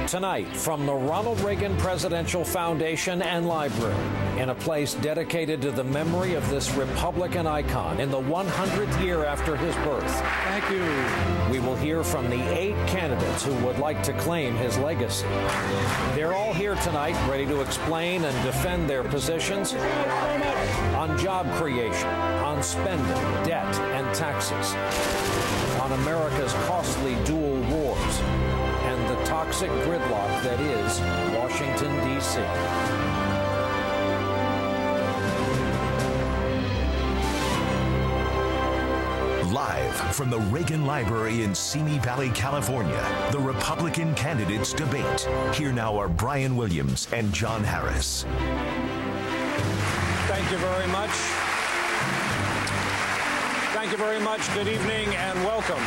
Tonight, from the Ronald Reagan Presidential Foundation and Library, in a place dedicated to the memory of this Republican icon in the 100th year after his birth. Thank you. We will hear from the 8 candidates who would like to claim his legacy. They're all here tonight, ready to explain and defend their positions on job creation, on spending, debt, and taxes, on America's costly dual wars, and the toxic gridlock that is Washington, D.C. Live from the Reagan Library in Simi Valley, California, the Republican candidates debate. Here now are Brian Williams and John Harris. Thank you very much. Thank you very much. Good evening and welcome.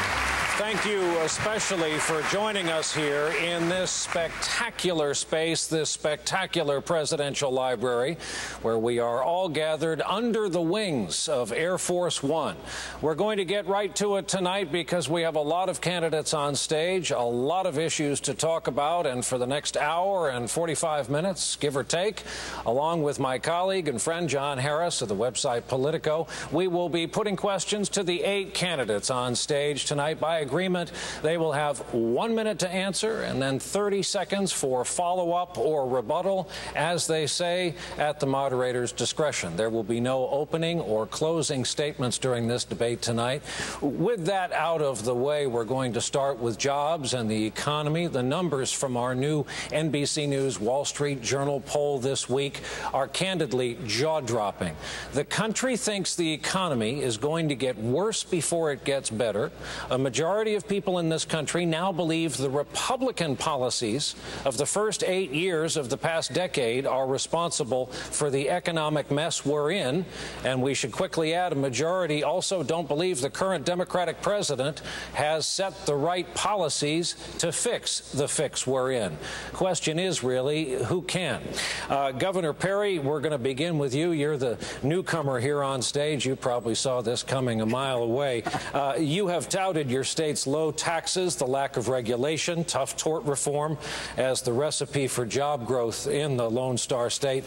Thank you especially for joining us here in this spectacular space, this spectacular presidential library, where we are all gathered under the wings of Air Force One. We're going to get right to it tonight because we have a lot of candidates on stage, a lot of issues to talk about, and for the next hour and 45 minutes, give or take, along with my colleague and friend John Harris of the website Politico, we will be putting questions to the 8 candidates on stage tonight. By agreement, they will have 1 minute to answer and then 30 seconds for follow-up or rebuttal, as they say, at the moderator's discretion. There will be no opening or closing statements during this debate tonight. With that out of the way, we're going to start with jobs and the economy. The numbers from our new NBC News Wall Street Journal poll this week are candidly jaw-dropping. The country thinks the economy is going to get worse before it gets better. A majority of people in this country now believe the Republican policies of the first 8 years of the past decade are responsible for the economic mess we're in. And we should quickly add, a majority also don't believe the current Democratic president has set the right policies to fix the fix we're in. Question is really, who can? Governor Perry, we're going to begin with you. You're the newcomer here on stage. You probably saw this coming a mile away. You have touted your state's low taxes, the lack of regulation, tough tort reform as the recipe for job growth in the Lone Star State.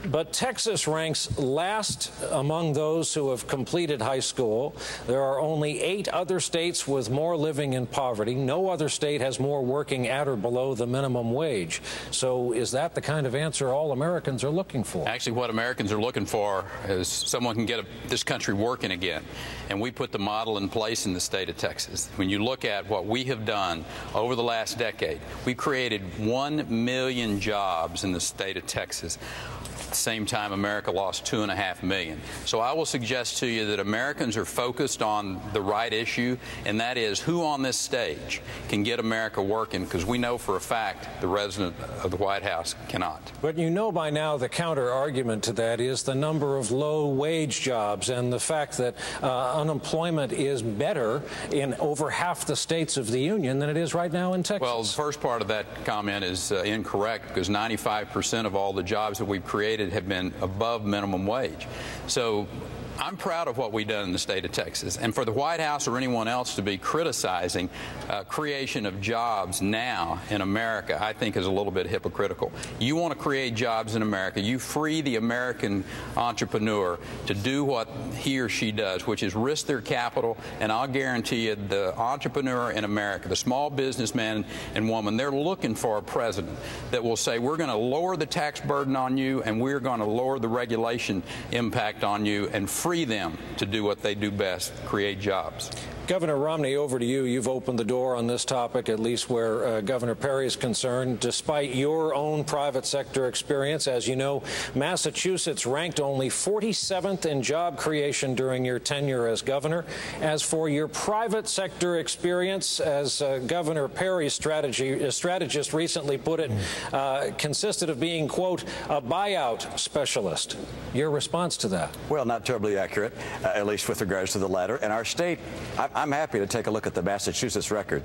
But Texas ranks last among those who have completed high school. There are only 8 other states with more living in poverty. No other state has more working at or below the minimum wage. So is that the kind of answer all Americans are looking for? Actually, what Americans are looking for is someone can get this country working again. And we put the model in place in the state of Texas. When you look at what we have done over the last decade, we created 1 million jobs in the state of Texas. At the same time, America lost 2.5 million. So I will suggest to you that Americans are focused on the right issue, and that is who on this stage can get America working, because we know for a fact the resident of the White House cannot. But you know by now the counter-argument to that is the number of low-wage jobs and the fact that unemployment is better in over half the states of the union than it is right now in Texas. Well, the first part of that comment is incorrect, because 95% of all the jobs that we've created have been above minimum wage. So I'm proud of what we've done in the state of Texas. And for the White House or anyone else to be criticizing creation of jobs now in America, I think is a little bit hypocritical. You want to create jobs in America. You free the American entrepreneur to do what he or she does, which is risk their capital. And I'll guarantee you the entrepreneur in America, the small businessman and woman, they're looking for a president that will say, we're going to lower the tax burden on you, and we're going to lower the regulation impact on you, and free them to do what they do best, create jobs. Governor Romney, over to you. You've opened the door on this topic, at least where Governor Perry is concerned. Despite your own private sector experience, as you know, Massachusetts ranked only 47th in job creation during your tenure as governor. As for your private sector experience, as Governor Perry's strategist recently put it, consisted of being, quote, a buyout specialist. Your response to that? Well, not terribly accurate, at least with regards to the latter. And our state, I'm happy to take a look at the Massachusetts record,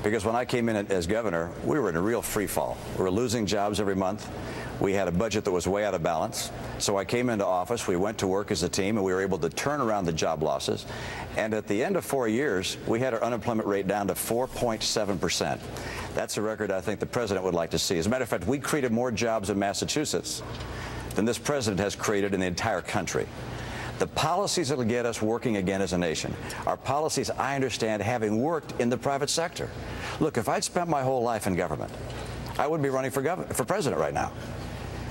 because when I came in as governor, we were in a real free fall. We were losing jobs every month. We had a budget that was way out of balance. So I came into office, we went to work as a team, and we were able to turn around the job losses. And at the end of 4 years, we had our unemployment rate down to 4.7%. That's a record I think the president would like to see. As a matter of fact, we created more jobs in Massachusetts than this president has created in the entire country. The policies that will get us working again as a nation are policies I understand having worked in the private sector. Look, if I'd spent my whole life in government, I wouldn't be running for president right now.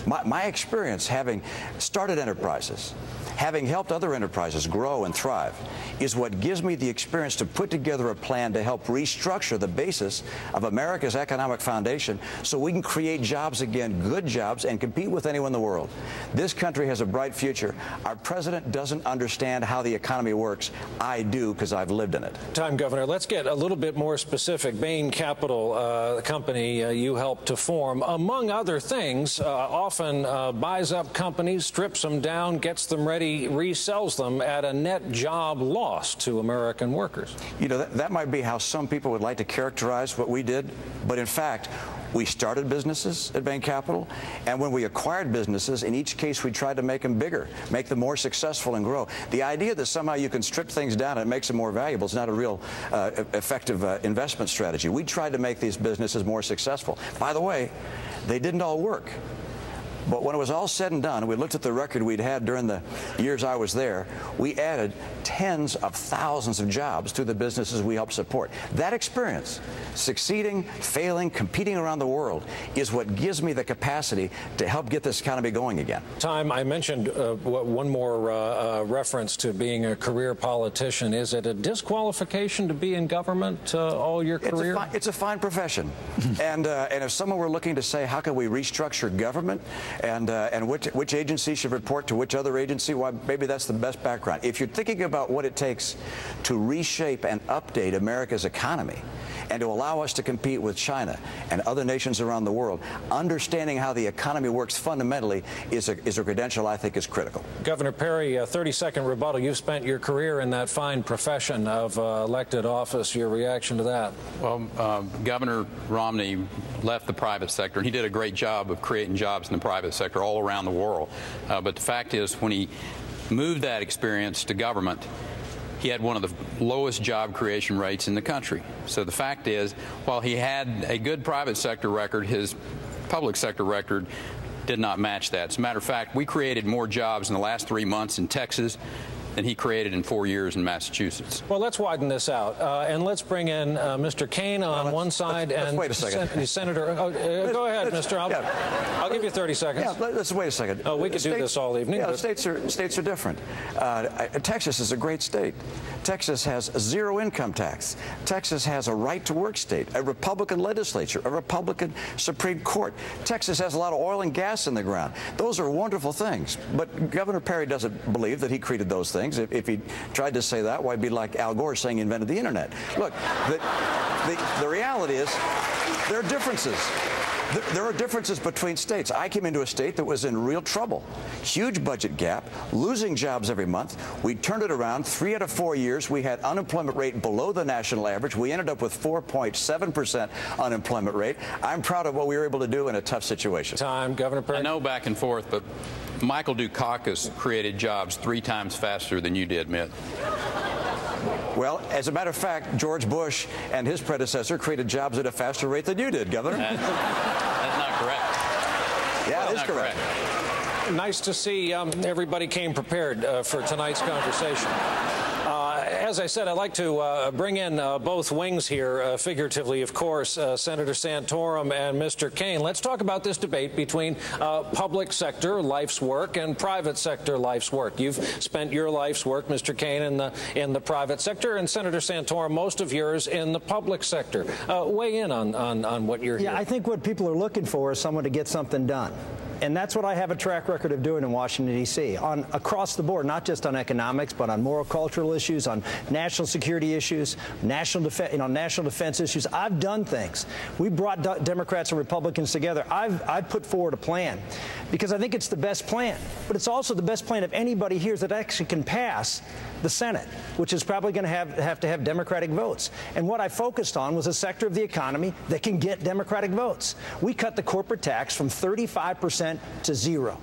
My experience having started enterprises, having helped other enterprises grow and thrive, is what gives me the experience to put together a plan to help restructure the basis of America's economic foundation so we can create jobs again, good jobs, and compete with anyone in the world. This country has a bright future. Our president doesn't understand how the economy works. I do, because I've lived in it. Time, Governor. Let's get a little bit more specific. Bain Capital, company you helped to form, among other things, often buys up companies, strips them down, gets them ready, resells them at a net job loss to American workers. You know, that might be how some people would like to characterize what we did, but in fact, we started businesses at Bain Capital, and when we acquired businesses, in each case we tried to make them bigger, make them more successful and grow. The idea that somehow you can strip things down and it makes them more valuable is not a real effective investment strategy. We tried to make these businesses more successful. By the way, they didn't all work. But when it was all said and done, we looked at the record we'd had during the years I was there, we added tens of thousands of jobs to the businesses we helped support. That experience, succeeding, failing, competing around the world, is what gives me the capacity to help get this economy going again. Time, I mentioned one more reference to being a career politician. Is it a disqualification to be in government all your career? It's a fine profession. and if someone were looking to say, how can we restructure government, and which agency should report to which other agency, why, maybe that's the best background. If you're thinking about what it takes to reshape and update America's economy and to allow us to compete with China and other nations around the world, understanding how the economy works fundamentally is a credential I think is critical. Governor Perry, a 30-second rebuttal. You've spent your career in that fine profession of elected office. Your reaction to that? Well, Governor Romney left the private sector, and he did a great job of creating jobs in the private sector all around the world. But the fact is, when he moved that experience to government, he had one of the lowest job creation rates in the country. So the fact is, while he had a good private sector record, his public sector record did not match that. As a matter of fact, we created more jobs in the last 3 months in Texas than he created in 4 years in Massachusetts. Well, let's widen this out, and let's bring in Mr. Cain on one side and wait a second. Senator. Go ahead, Mr. I'll give you 30 seconds. Yeah, let's wait a second. Oh, we could do this all evening. Yeah, states are different. Texas is a great state. Texas has zero income tax. Texas has a right-to-work state, a Republican legislature, a Republican Supreme Court. Texas has a lot of oil and gas in the ground. Those are wonderful things. But Governor Perry doesn't believe that he created those things. If he tried to say that, why, it'd be like Al Gore saying he invented the internet. Look, the reality is there are differences. There are differences between states. I came into a state that was in real trouble. Huge budget gap, losing jobs every month. We turned it around. 3 out of 4 years, we had unemployment rate below the national average. We ended up with 4.7% unemployment rate. I'm proud of what we were able to do in a tough situation. Time, Governor Perry. I know back and forth, but Michael Dukakis created jobs 3 times faster than you did, Mitt. Well, as a matter of fact, George Bush and his predecessor created jobs at a faster rate than you did, Governor. That's not correct. Yeah, it is correct. Nice to see everybody came prepared for tonight's conversation. As I said, I'd like to bring in both wings here, figuratively, of course, Senator Santorum and Mr. Cain. Let's talk about this debate between public sector life's work and private sector life's work. You've spent your life's work, Mr. Cain, in the private sector, and Senator Santorum, most of yours in the public sector. Weigh in on what you're hearing. Yeah, I think what people are looking for is someone to get something done. And that's what I have a track record of doing in Washington, D.C., across the board, not just on economics, but on moral cultural issues, on national security issues, national defense issues. I've done things. We brought Democrats and Republicans together. I've put forward a plan because I think it's the best plan. But it's also the best plan if anybody here that actually can pass the Senate, which is probably going to have to have Democratic votes. And what I focused on was a sector of the economy that can get Democratic votes. We cut the corporate tax from 35% to 0.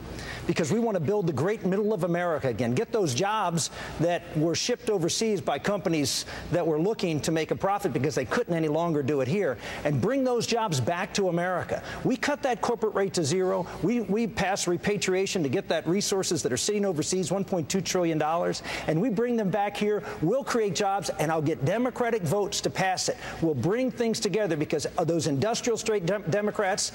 Because we want to build the great middle of America again, get those jobs that were shipped overseas by companies that were looking to make a profit because they couldn't any longer do it here, and bring those jobs back to America. We cut that corporate rate to 0. We passed repatriation to get that resources that are sitting overseas, $1.2 trillion, and we bring them back here. We'll create jobs, and I'll get Democratic votes to pass it. We'll bring things together because of those industrial straight Democrats,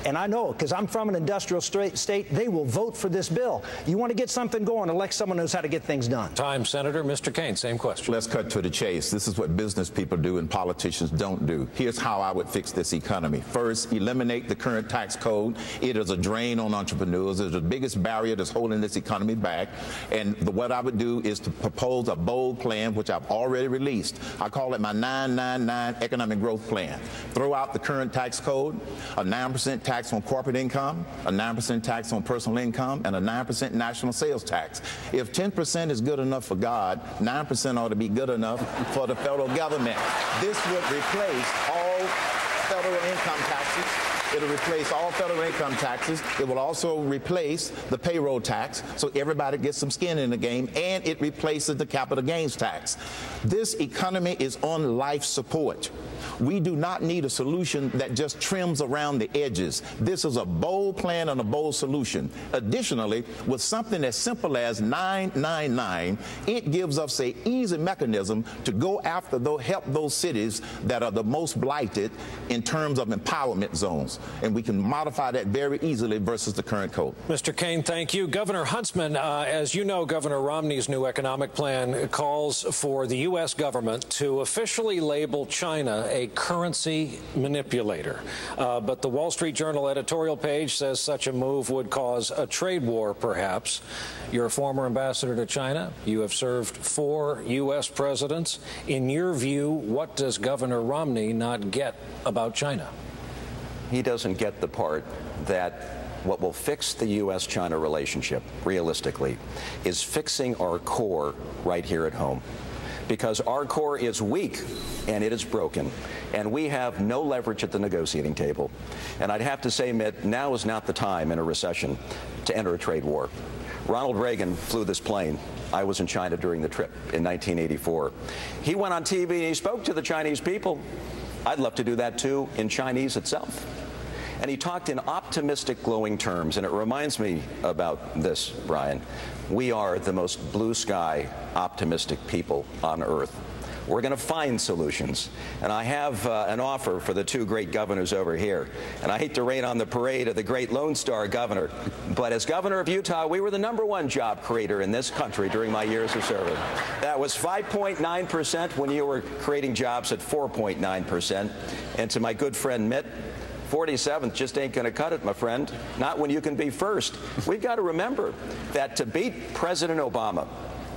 and I know because I'm from an industrial state, they will vote for this bill. You want to get something going, elect someone who knows how to get things done. Time, Senator. Mr. Cain, same question. Let's cut to the chase. This is what business people do and politicians don't do. Here's how I would fix this economy. First, eliminate the current tax code. It is a drain on entrepreneurs. It's the biggest barrier that's holding this economy back. And what I would do is to propose a bold plan, which I've already released. I call it my 999 economic growth plan. Throw out the current tax code, a 9% tax on corporate income, a 9% tax on personal income, and a 9% national sales tax. If 10% is good enough for God, 9% ought to be good enough for the federal government. This would replace all federal income taxes. It'll replace all federal income taxes. It will also replace the payroll tax, so everybody gets some skin in the game, and it replaces the capital gains tax. This economy is on life support. We do not need a solution that just trims around the edges. This is a bold plan and a bold solution. Additionally, with something as simple as 999, it gives us an easy mechanism to go after help those cities that are the most blighted in terms of empowerment zones. And we can modify that very easily versus the current code. Mr. Cain, thank you. Governor Huntsman, as you know, Governor Romney's new economic plan calls for the U.S. government to officially label China a currency manipulator. But the Wall Street Journal editorial page says such a move would cause a trade war, perhaps. You're a former ambassador to China. You have served 4 U.S. presidents. In your view, what does Governor Romney not get about China? He doesn't get the part that what will fix the U.S.-China relationship, realistically, is fixing our core right here at home. Because our core is weak and it is broken, and we have no leverage at the negotiating table. And I'd have to say, Mitt, now is not the time in a recession to enter a trade war. Ronald Reagan flew this plane. I was in China during the trip in 1984. He went on TV and he spoke to the Chinese people. I'd love to do that, too, in Chinese itself. And he talked in optimistic, glowing terms. And it reminds me about this, Brian. We are the most blue sky, optimistic people on earth. We're going to find solutions. And I have an offer for the 2 great governors over here. And I hate to rain on the parade of the great Lone Star governor, but as governor of Utah, we were the #1 job creator in this country during my years of service. That was 5.9% when you were creating jobs at 4.9%. And to my good friend Mitt, 47th just ain't going to cut it, my friend. Not when you can be first. We've got to remember that to beat President Obama,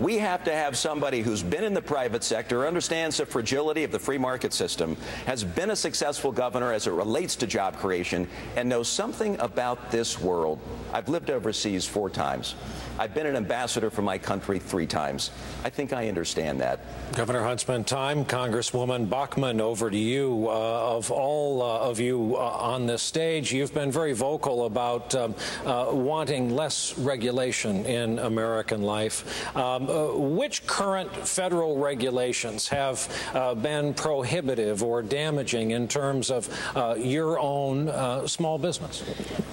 we have to have somebody who's been in the private sector, understands the fragility of the free market system, has been a successful governor as it relates to job creation, and knows something about this world. I've lived overseas 4 times. I've been an ambassador for my country 3 times. I think I understand that. Governor Huntsman, time. Congresswoman Bachmann, over to you. Of all of you on this stage, you've been very vocal about wanting less regulation in American life. Which current federal regulations have been prohibitive or damaging in terms of your own small business?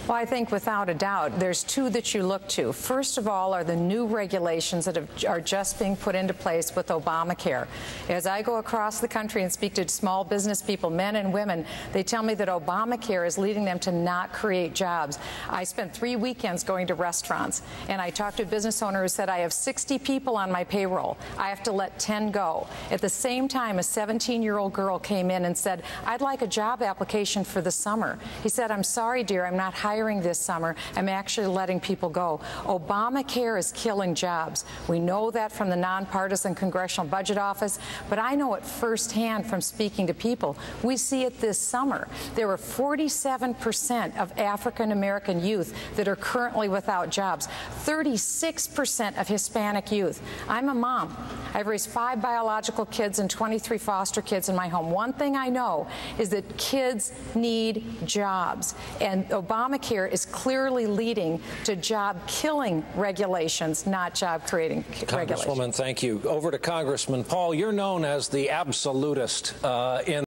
Well, I think without a doubt, there's 2 that you look to. First of all are the new regulations that are just being put into place with Obamacare. As I go across the country and speak to small business people, men and women, they tell me that Obamacare is leading them to not create jobs. I spent 3 weekends going to restaurants, and I talked to a business owner who said, I have 60 people on my payroll. I have to let 10 go. At the same time, a 17-year-old girl came in and said, I'd like a job application for the summer. He said, I'm sorry, dear, I'm not hiring this summer. I'm actually letting people go. Obamacare Obamacare is killing jobs. We know that from the nonpartisan Congressional Budget Office, but I know it firsthand from speaking to people. We see it this summer. There were 47% of African American youth that are currently without jobs, 36% of Hispanic youth. I'm a mom. I've raised 5 biological kids and 23 foster kids in my home. One thing I know is that kids need jobs, and Obamacare is clearly leading to job-killing regulations, not job-creating regulations. Congresswoman, thank you. Over to Congressman Paul. You're known as the absolutist in